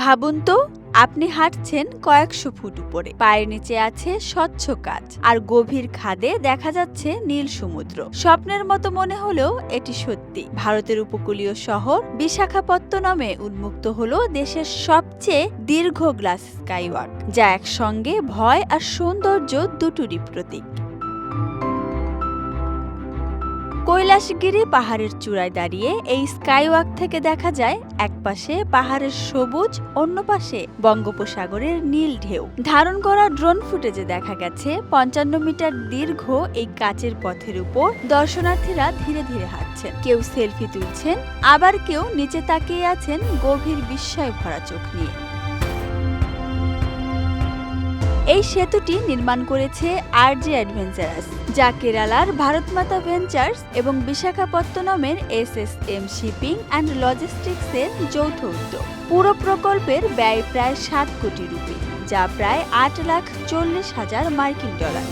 ভাবুন তো, আপনি হাঁটছেন কয়েকশো ফুট উপরে, পায়ের নিচে আছে স্বচ্ছ কাঁচ, আর গভীর খাদে দেখা যাচ্ছে নীল সমুদ্র। স্বপ্নের মতো মনে হলেও এটি সত্যি। ভারতের উপকূলীয় শহর বিশাখাপত্তনমে উন্মুক্ত হলো দেশের সবচেয়ে দীর্ঘ গ্লাস স্কাইওয়াক, যা একসঙ্গে ভয় আর সৌন্দর্য দুটোরই প্রতীক। কৈলাসগিরি পাহাড়ের চূড়ায় দাঁড়িয়ে এই স্কাইওয়াক থেকে দেখা যায় একপাশে পাহাড়ের সবুজ, অন্য পাশে বঙ্গোপসাগরের নীল ঢেউ। ধারণ করা ড্রোন ফুটেজে দেখা গেছে ৫৫ মিটার দীর্ঘ এই কাচের পথের উপর দর্শনার্থীরা ধীরে ধীরে হাঁটছেন। কেউ সেলফি তুলছেন, আবার কেউ নিচে তাকিয়ে আছেন গভীর বিস্ময় ভরা চোখ নিয়ে। এই সেতুটি নির্মাণ করেছে আরজে অ্যাডভেঞ্চারাস, যা কেরালার ভারতমাতা ভেঞ্চার্স এবং বিশাখাপত্তনমের এসএসএম শিপিং অ্যান্ড লজিস্টিক্সের যৌথ উদ্যোগ। পুরো প্রকল্পের ব্যয় প্রায় ৭ কোটি রুপি, যা প্রায় $৮,৪০,০০০ মার্কিন ডলার।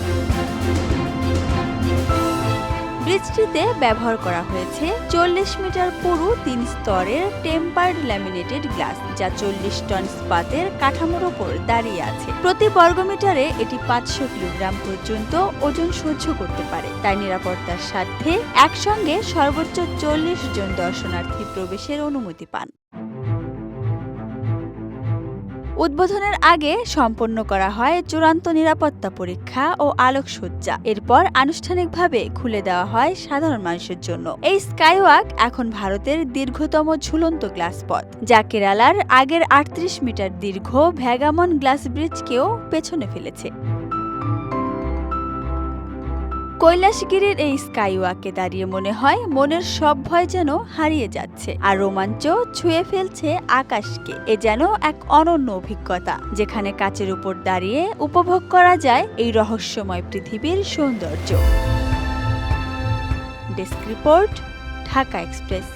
ব্রিজটিতে ব্যবহার করা হয়েছে ৪০ মিটার পুরু ৩ স্তরের টেম্পার্ড ল্যামিনেটেড গ্লাস, যা ৪০ টন ইস্পাতের কাঠামোর ওপর দাঁড়িয়ে আছে। প্রতি বর্গমিটারে এটি ৫০০ কিলোগ্রাম পর্যন্ত ওজন সহ্য করতে পারে, তাই নিরাপত্তার স্বার্থে একসঙ্গে সর্বোচ্চ ৪০ জন দর্শনার্থী প্রবেশের অনুমতি পান। উদ্বোধনের আগে সম্পন্ন করা হয় চূড়ান্ত নিরাপত্তা পরীক্ষা ও আলোকসজ্জা। এরপর আনুষ্ঠানিকভাবে খুলে দেওয়া হয় সাধারণ মানুষের জন্য। এই স্কাইওয়াক এখন ভারতের দীর্ঘতম ঝুলন্ত গ্লাস পথ, যা কেরালার আগের ৩৮ মিটার দীর্ঘ ভ্যাগামন গ্লাস ব্রিজকেও পেছনে ফেলেছে। কৈলাসগিরির এই স্কাইওয়াকে দাঁড়িয়ে মনে হয় মনের সব ভয় যেন হারিয়ে যাচ্ছে, আর রোমাঞ্চ ছুঁয়ে ফেলছে আকাশকে। এ যেন এক অনন্য অভিজ্ঞতা, যেখানে কাচের উপর দাঁড়িয়ে উপভোগ করা যায় এই রহস্যময় পৃথিবীর সৌন্দর্য। Desk report, Dhaka express.